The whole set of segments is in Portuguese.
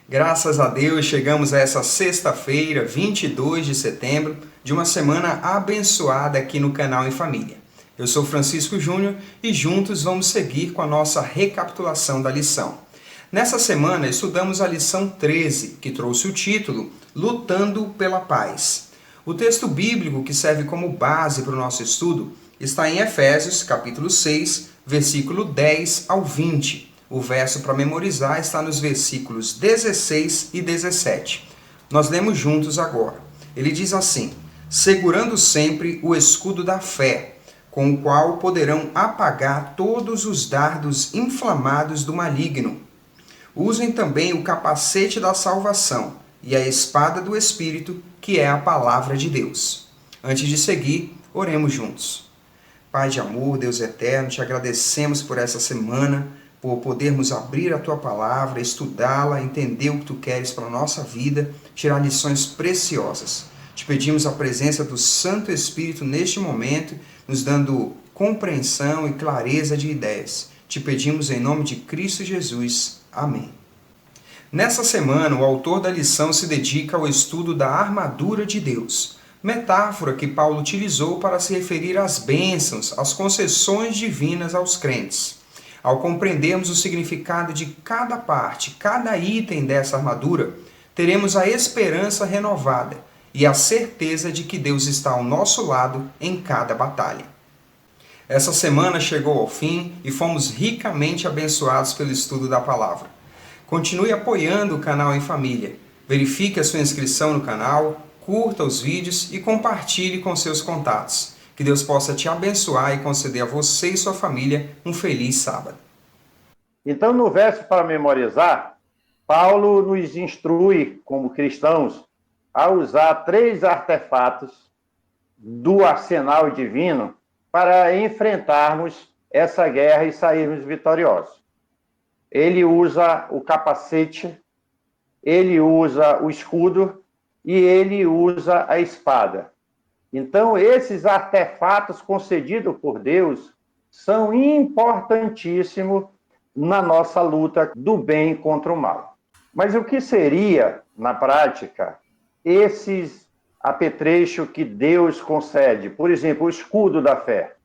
Graças a Deus, chegamos a essa sexta-feira, 22 de setembro, de uma semana abençoada aqui no canal Em Família. Eu sou Francisco Júnior e juntos vamos seguir com a nossa recapitulação da lição. Nessa semana, estudamos a lição 13, que trouxe o título Lutando pela Paz. O texto bíblico que serve como base para o nosso estudo está em Efésios, capítulo 6, versículo 10 ao 20. O verso para memorizar está nos versículos 16 e 17. Nós lemos juntos agora. Ele diz assim: segurando sempre o escudo da fé, com o qual poderão apagar todos os dardos inflamados do maligno. Usem também o capacete da salvação e a espada do Espírito, que é a palavra de Deus. Antes de seguir, oremos juntos. Pai de amor, Deus eterno, te agradecemos por essa semana, por podermos abrir a Tua palavra, estudá-la, entender o que Tu queres para a nossa vida, tirar lições preciosas. Te pedimos a presença do Santo Espírito neste momento, nos dando compreensão e clareza de ideias. Te pedimos em nome de Cristo Jesus. Amém. Nessa semana, o autor da lição se dedica ao estudo da armadura de Deus, metáfora que Paulo utilizou para se referir às bênçãos, às concessões divinas aos crentes. Ao compreendermos o significado de cada parte, cada item dessa armadura, teremos a esperança renovada e a certeza de que Deus está ao nosso lado em cada batalha. Essa semana chegou ao fim e fomos ricamente abençoados pelo estudo da palavra. Continue apoiando o canal Em Família. Verifique a sua inscrição no canal, curta os vídeos e compartilhe com seus contatos. Que Deus possa te abençoar e conceder a você e sua família um feliz sábado. Então, no verso para memorizar, Paulo nos instrui, como cristãos, a usar 3 artefatos do arsenal divino para enfrentarmos essa guerra e sairmos vitoriosos. Ele usa o capacete, ele usa o escudo e ele usa a espada. Então, esses artefatos concedidos por Deus são importantíssimos na nossa luta do bem contra o mal. Mas o que seria, na prática, esses apetrechos que Deus concede? Por exemplo, o escudo da fé.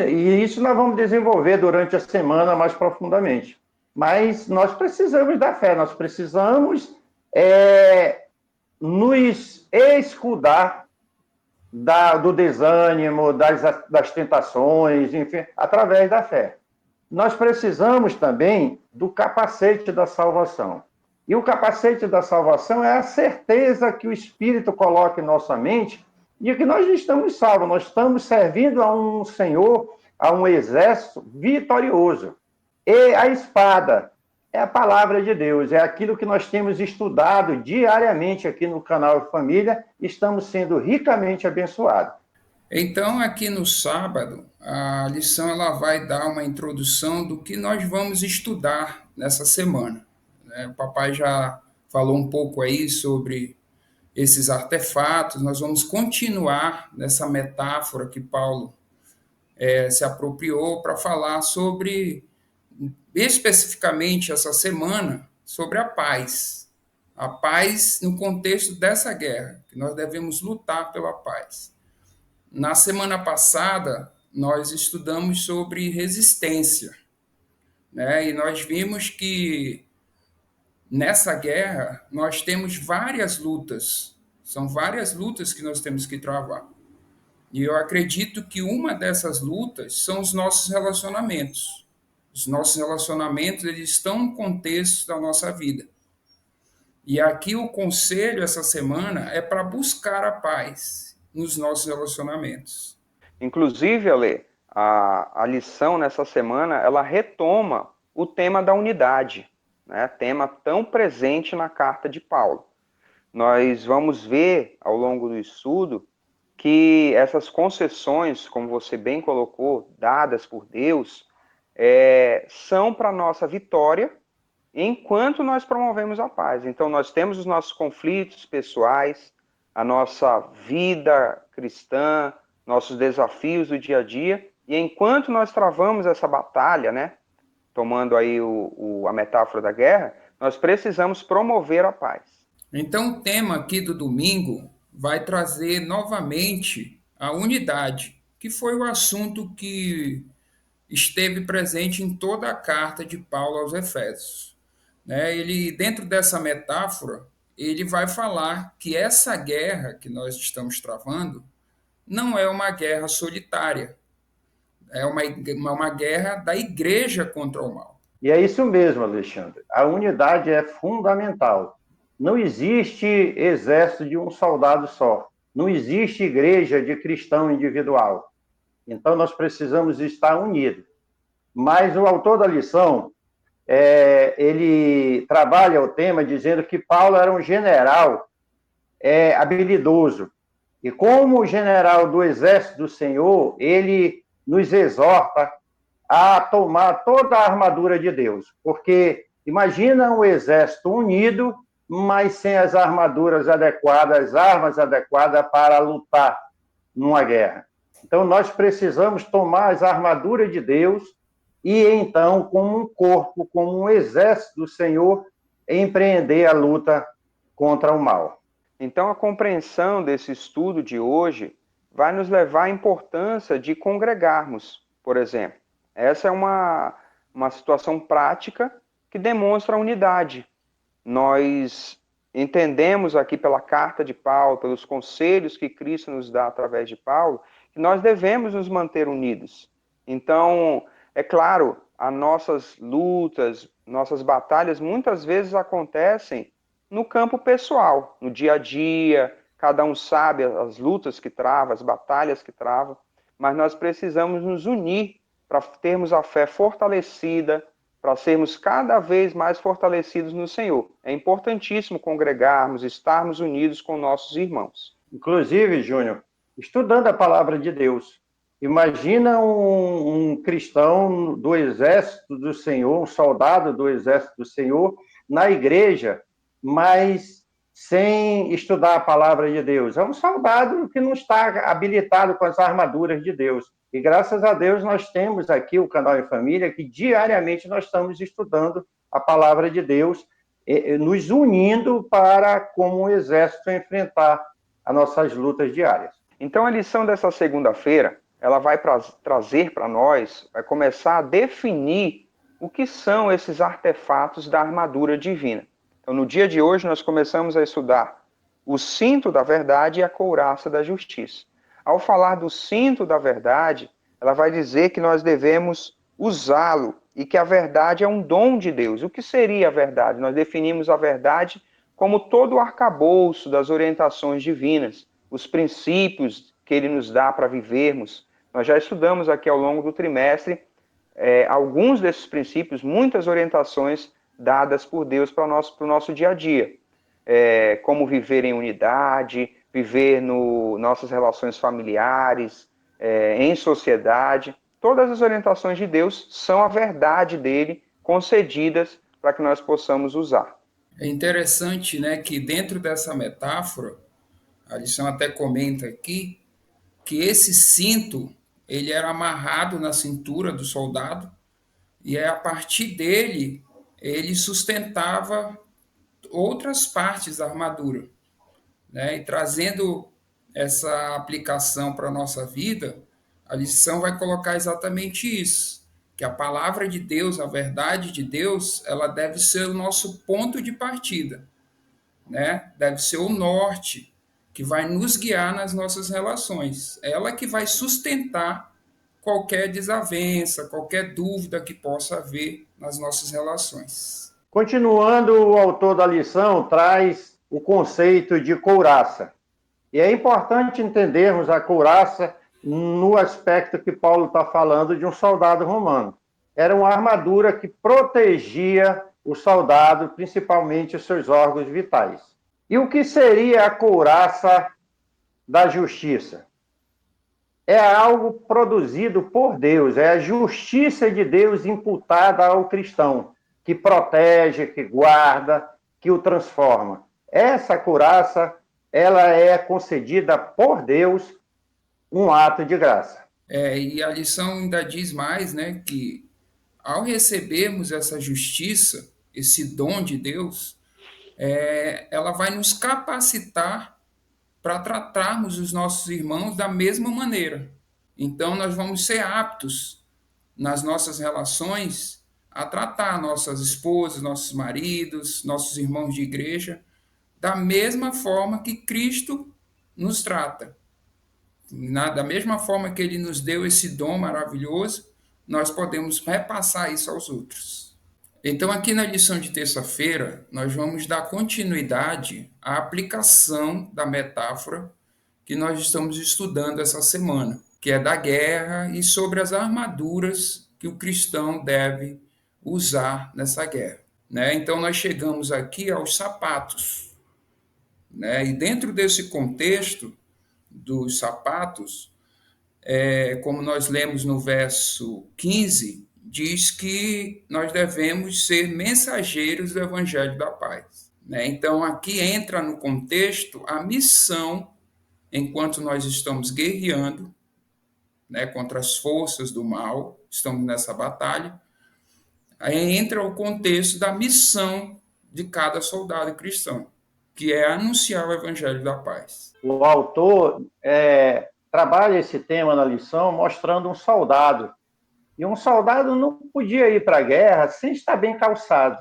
E isso nós vamos desenvolver durante a semana mais profundamente. Mas nós precisamos da fé, nós precisamos nos escudar do desânimo, das tentações, enfim, através da fé. Nós precisamos também do capacete da salvação. E o capacete da salvação é a certeza que o Espírito coloca em nossa mente de que nós estamos salvos, nós estamos servindo a um Senhor, a um exército vitorioso. E a espada é a palavra de Deus, é aquilo que nós temos estudado diariamente aqui no canal Família, estamos sendo ricamente abençoados. Então, aqui no sábado, a lição ela vai dar uma introdução do que nós vamos estudar nessa semana. O papai já falou um pouco aí sobre esses artefatos, nós vamos continuar nessa metáfora que Paulo se apropriou para falar sobre, especificamente essa semana, sobre a paz. A paz no contexto dessa guerra, que nós devemos lutar pela paz. Na semana passada, nós estudamos sobre resistência, né? E nós vimos que nessa guerra nós temos várias lutas, são várias lutas que nós temos que travar. E eu acredito que uma dessas lutas são os nossos relacionamentos. Os nossos relacionamentos eles estão no contexto da nossa vida. E aqui o conselho essa semana é para buscar a paz nos nossos relacionamentos. Inclusive, Ale, a lição nessa semana, ela retoma o tema da unidade, né? Tema tão presente na carta de Paulo. Nós vamos ver, ao longo do estudo, que essas concessões, como você bem colocou, dadas por Deus, são para a nossa vitória enquanto nós promovemos a paz. Então, nós temos os nossos conflitos pessoais, a nossa vida cristã, nossos desafios do dia a dia, e enquanto nós travamos essa batalha, né, tomando aí a metáfora da guerra, Nós precisamos promover a paz. Então, o tema aqui do domingo vai trazer novamente a unidade, que foi o assunto que esteve presente em toda a carta de Paulo aos Efésios. Ele, dentro dessa metáfora, ele vai falar que essa guerra que nós estamos travando não é uma guerra solitária, é uma guerra da igreja contra o mal. E é isso mesmo, Alexandre. A unidade é fundamental. Não existe exército de um soldado só. Não existe igreja de cristão individual. Então, nós precisamos estar unidos. Mas o autor da lição, ele trabalha o tema dizendo que Paulo era um general habilidoso. E como general do exército do Senhor, ele nos exorta a tomar toda a armadura de Deus. Porque imagina um exército unido, mas sem as armaduras adequadas, as armas adequadas para lutar numa guerra. Então, nós precisamos tomar as armaduras de Deus e, então, como um corpo, como um exército do Senhor, empreender a luta contra o mal. Então, a compreensão desse estudo de hoje vai nos levar à importância de congregarmos, por exemplo. Essa é uma situação prática que demonstra a unidade. Nós entendemos aqui pela carta de Paulo, pelos conselhos que Cristo nos dá através de Paulo, que nós devemos nos manter unidos. Então, é claro, as nossas lutas, nossas batalhas, muitas vezes acontecem no campo pessoal, no dia a dia, cada um sabe as lutas que trava, as batalhas que trava, mas nós precisamos nos unir para termos a fé fortalecida, para sermos cada vez mais fortalecidos no Senhor. É importantíssimo congregarmos, estarmos unidos com nossos irmãos. Inclusive, Júnior, estudando a palavra de Deus. Imagina um cristão do exército do Senhor, um soldado do exército do Senhor, na igreja, mas sem estudar a palavra de Deus. É um soldado que não está habilitado com as armaduras de Deus. E graças a Deus nós temos aqui o Canal em Família, que diariamente nós estamos estudando a palavra de Deus, nos unindo para, como um exército, enfrentar as nossas lutas diárias. Então a lição dessa segunda-feira, ela vai trazer para nós, vai começar a definir o que são esses artefatos da armadura divina. Então no dia de hoje nós começamos a estudar o cinto da verdade e a couraça da justiça. Ao falar do cinto da verdade, ela vai dizer que nós devemos usá-lo e que a verdade é um dom de Deus. O que seria a verdade? Nós definimos a verdade como todo o arcabouço das orientações divinas, os princípios que ele nos dá para vivermos. Nós já estudamos aqui ao longo do trimestre alguns desses princípios, muitas orientações dadas por Deus para o nosso dia a dia. Como viver em unidade, viver nossas relações familiares, em sociedade. Todas as orientações de Deus são a verdade dele, concedidas para que nós possamos usar. É interessante, que dentro dessa metáfora, a lição até comenta aqui, que esse cinto, ele era amarrado na cintura do soldado, e a partir dele, ele sustentava outras partes da armadura. E trazendo essa aplicação para a nossa vida, a lição vai colocar exatamente isso, que a palavra de Deus, a verdade de Deus, ela deve ser o nosso ponto de partida, deve ser o norte que vai nos guiar nas nossas relações, ela que vai sustentar qualquer desavença, qualquer dúvida que possa haver nas nossas relações. Continuando, o autor da lição traz o conceito de couraça. E é importante entendermos a couraça no aspecto que Paulo está falando de um soldado romano. Era uma armadura que protegia o soldado, principalmente os seus órgãos vitais. E o que seria a couraça da justiça? É algo produzido por Deus, é a justiça de Deus imputada ao cristão, que protege, que guarda, que o transforma. Essa couraça, ela é concedida por Deus, um ato de graça. E a lição ainda diz mais, que ao recebermos essa justiça, esse dom de Deus, ela vai nos capacitar para tratarmos os nossos irmãos da mesma maneira. Então, nós vamos ser aptos nas nossas relações a tratar nossas esposas, nossos maridos, nossos irmãos de igreja, da mesma forma que Cristo nos trata. Da mesma forma que ele nos deu esse dom maravilhoso, nós podemos repassar isso aos outros. Então, aqui na lição de terça-feira, nós vamos dar continuidade à aplicação da metáfora que nós estamos estudando essa semana, que é da guerra e sobre as armaduras que o cristão deve usar nessa guerra. Né? Então, nós chegamos aqui aos sapatos. Né? E dentro desse contexto dos sapatos, como nós lemos no verso 15, diz que nós devemos ser mensageiros do Evangelho da Paz. Né? Então, aqui entra no contexto a missão enquanto nós estamos guerreando, né, contra as forças do mal, estamos nessa batalha, aí entra o contexto da missão de cada soldado cristão, que é anunciar o Evangelho da Paz. O autor trabalha esse tema na lição mostrando um soldado. E um soldado não podia ir para a guerra sem estar bem calçado.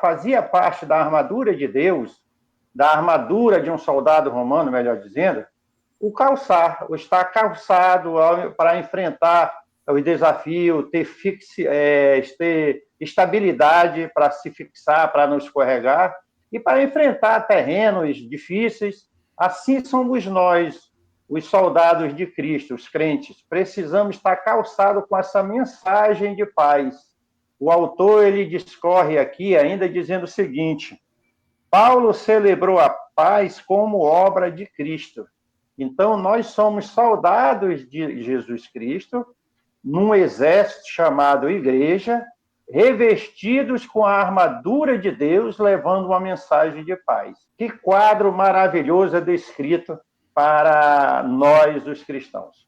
Fazia parte da armadura de Deus, da armadura de um soldado romano, melhor dizendo, o calçar, o estar calçado para enfrentar o desafio, ter estabilidade para se fixar, para não escorregar, e para enfrentar terrenos difíceis. Assim somos nós, os soldados de Cristo, os crentes. Precisamos estar calçados com essa mensagem de paz. O autor ele discorre aqui ainda dizendo o seguinte: Paulo celebrou a paz como obra de Cristo. Então, nós somos soldados de Jesus Cristo, num exército chamado igreja, revestidos com a armadura de Deus, levando uma mensagem de paz. Que quadro maravilhoso é descrito para nós, os cristãos.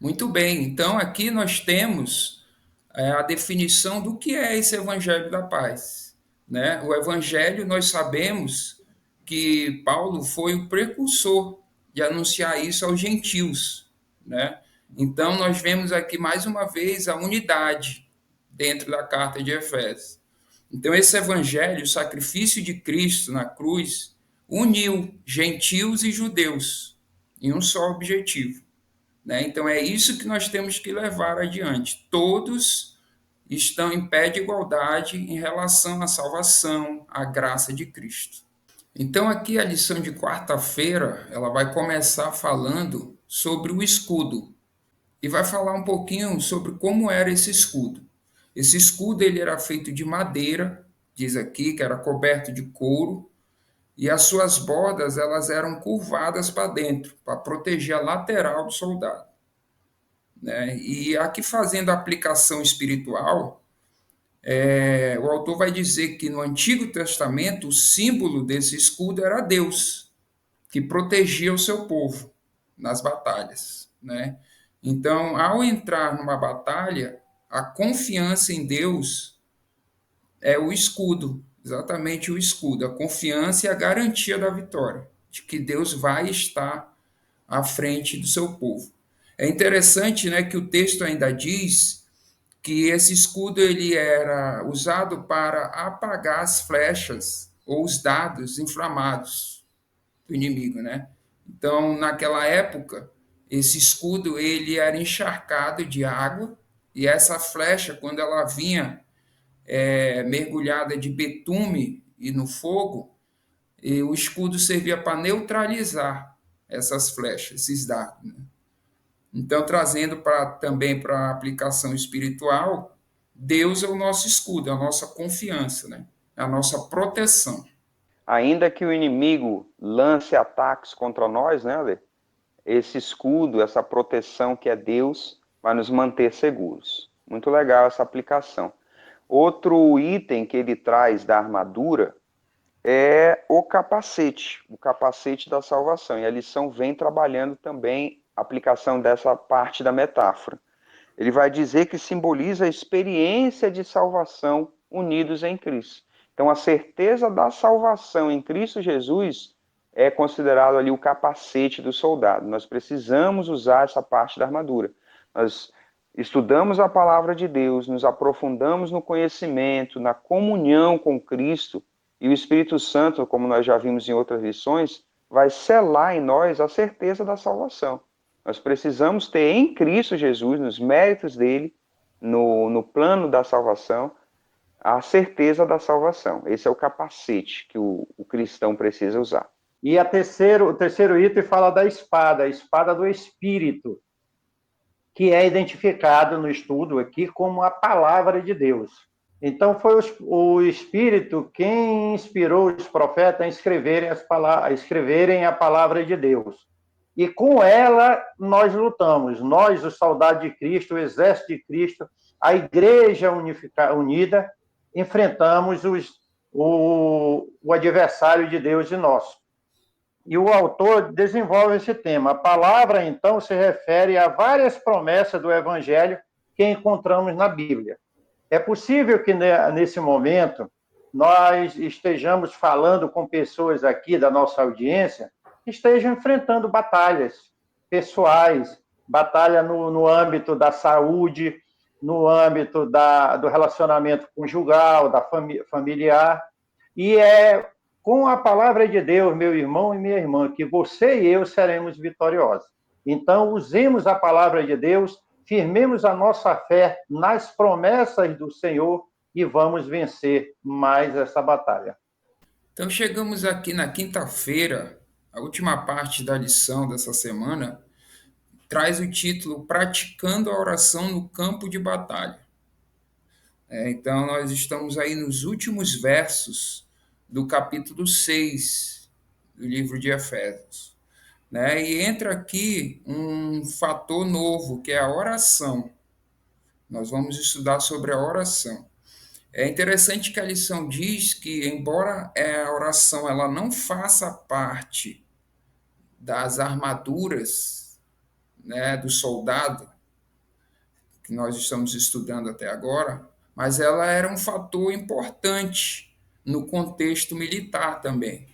Muito bem, então aqui nós temos a definição do que é esse Evangelho da Paz. Né? O Evangelho, nós sabemos que Paulo foi o precursor de anunciar isso aos gentios. Né? Então, nós vemos aqui mais uma vez a unidade dentro da carta de Efésios. Então, esse Evangelho, o sacrifício de Cristo na cruz, uniu gentios e judeus em um só objetivo. Né? Então, é isso que nós temos que levar adiante. Todos estão em pé de igualdade em relação à salvação, à graça de Cristo. Então, aqui a lição de quarta-feira, ela vai começar falando sobre o escudo. E vai falar um pouquinho sobre como era esse escudo. Esse escudo ele era feito de madeira, diz aqui, que era coberto de couro, e as suas bordas elas eram curvadas para dentro, para proteger a lateral do soldado. Né? E aqui fazendo a aplicação espiritual, o autor vai dizer que no Antigo Testamento o símbolo desse escudo era Deus, que protegia o seu povo nas batalhas. Né? Então, ao entrar numa batalha, a confiança em Deus é o escudo, exatamente o escudo, a confiança e a garantia da vitória, de que Deus vai estar à frente do seu povo. É interessante, né, que o texto ainda diz que esse escudo ele era usado para apagar as flechas ou os dardos inflamados do inimigo, né? Então, naquela época, esse escudo ele era encharcado de água e essa flecha, quando ela vinha mergulhada de betume e no fogo, o escudo servia para neutralizar essas flechas, esses dardos. Né? Então, trazendo também para a aplicação espiritual, Deus é o nosso escudo, é a nossa confiança, né? É a nossa proteção. Ainda que o inimigo lance ataques contra nós, né, Ale? Esse escudo, essa proteção que é Deus, vai nos manter seguros. Muito legal essa aplicação. Outro item que ele traz da armadura é o capacete da salvação. E a lição vem trabalhando também a aplicação dessa parte da metáfora. Ele vai dizer que simboliza a experiência de salvação unidos em Cristo. Então, a certeza da salvação em Cristo Jesus é considerado ali o capacete do soldado. Nós precisamos usar essa parte da armadura. Nós estudamos a palavra de Deus, nos aprofundamos no conhecimento, na comunhão com Cristo, e o Espírito Santo, como nós já vimos em outras lições, vai selar em nós a certeza da salvação. Nós precisamos ter em Cristo Jesus, nos méritos dele, no plano da salvação, a certeza da salvação. Esse é o capacete que o cristão precisa usar. E o terceiro item fala da espada, a espada do Espírito, que é identificado no estudo aqui como a palavra de Deus. Então, foi o Espírito quem inspirou os profetas a escreverem a palavra de Deus. E com ela nós lutamos, nós, os soldados de Cristo, o exército de Cristo, a igreja unida, enfrentamos o adversário de Deus e nosso. E o autor desenvolve esse tema. A palavra, então, se refere a várias promessas do Evangelho que encontramos na Bíblia. É possível que, nesse momento, nós estejamos falando com pessoas aqui da nossa audiência que estejam enfrentando batalhas pessoais, batalha no âmbito da saúde, no âmbito do relacionamento conjugal, da familiar. E é com a palavra de Deus, meu irmão e minha irmã, que você e eu seremos vitoriosos. Então, usemos a palavra de Deus, firmemos a nossa fé nas promessas do Senhor e vamos vencer mais essa batalha. Então, chegamos aqui na quinta-feira, a última parte da lição dessa semana traz o título Praticando a Oração no Campo de Batalha. Então, nós estamos aí nos últimos versos do capítulo 6 do livro de Efésios. E entra aqui um fator novo, que é a oração. Nós vamos estudar sobre a oração. É interessante que a lição diz que, embora a oração ela não faça parte das armaduras, do soldado, que nós estamos estudando até agora, mas ela era um fator importante no contexto militar também.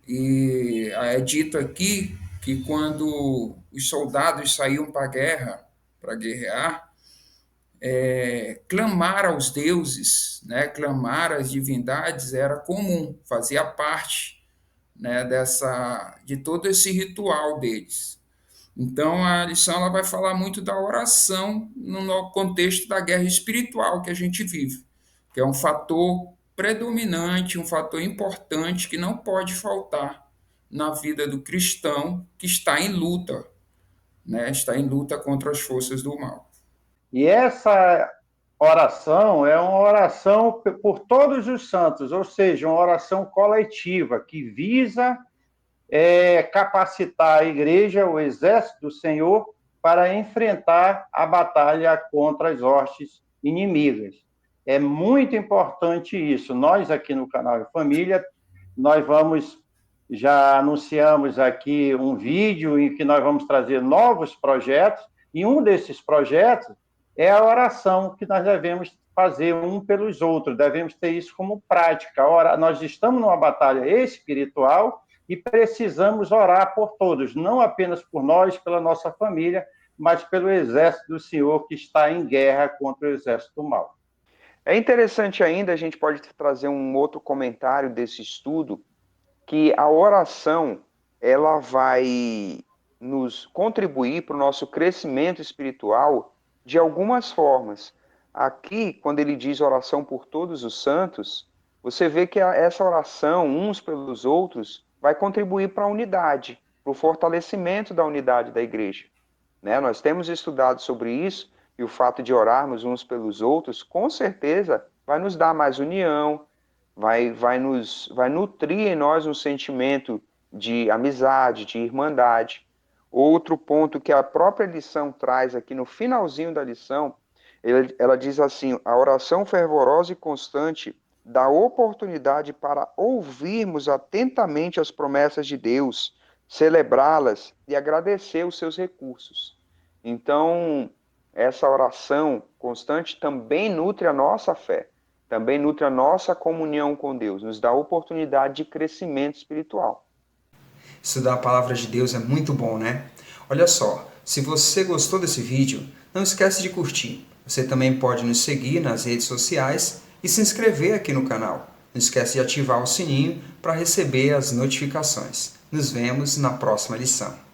E é dito aqui que quando os soldados saíam para a guerra, para guerrear, clamar aos deuses, clamar às divindades era comum, fazia parte de todo esse ritual deles. Então, a lição ela vai falar muito da oração no contexto da guerra espiritual que a gente vive, que é um fator predominante, um fator importante que não pode faltar na vida do cristão que está em luta, está em luta contra as forças do mal. E essa oração é uma oração por todos os santos, ou seja, uma oração coletiva que visa capacitar a igreja, o exército do Senhor, para enfrentar a batalha contra as hostes inimigas. É muito importante isso. Nós aqui no canal de Família, já anunciamos aqui um vídeo em que nós vamos trazer novos projetos, e um desses projetos é a oração que nós devemos fazer um pelos outros, devemos ter isso como prática. Nós estamos numa batalha espiritual e precisamos orar por todos, não apenas por nós, pela nossa família, mas pelo exército do Senhor que está em guerra contra o exército do mal. É interessante ainda, a gente pode trazer um outro comentário desse estudo, que a oração ela vai nos contribuir para o nosso crescimento espiritual de algumas formas. Aqui, quando ele diz oração por todos os santos, você vê que essa oração, uns pelos outros, vai contribuir para a unidade, para o fortalecimento da unidade da igreja. Nós temos estudado sobre isso, e o fato de orarmos uns pelos outros, com certeza, vai nos dar mais união, vai nutrir em nós um sentimento de amizade, de irmandade. Outro ponto que a própria lição traz aqui no finalzinho da lição, ela diz assim: a oração fervorosa e constante dá oportunidade para ouvirmos atentamente as promessas de Deus, celebrá-las e agradecer os seus recursos. Então, essa oração constante também nutre a nossa fé, também nutre a nossa comunhão com Deus, nos dá a oportunidade de crescimento espiritual. Estudar a palavra de Deus é muito bom, né? Olha só, se você gostou desse vídeo, não esquece de curtir. Você também pode nos seguir nas redes sociais e se inscrever aqui no canal. Não esquece de ativar o sininho para receber as notificações. Nos vemos na próxima lição.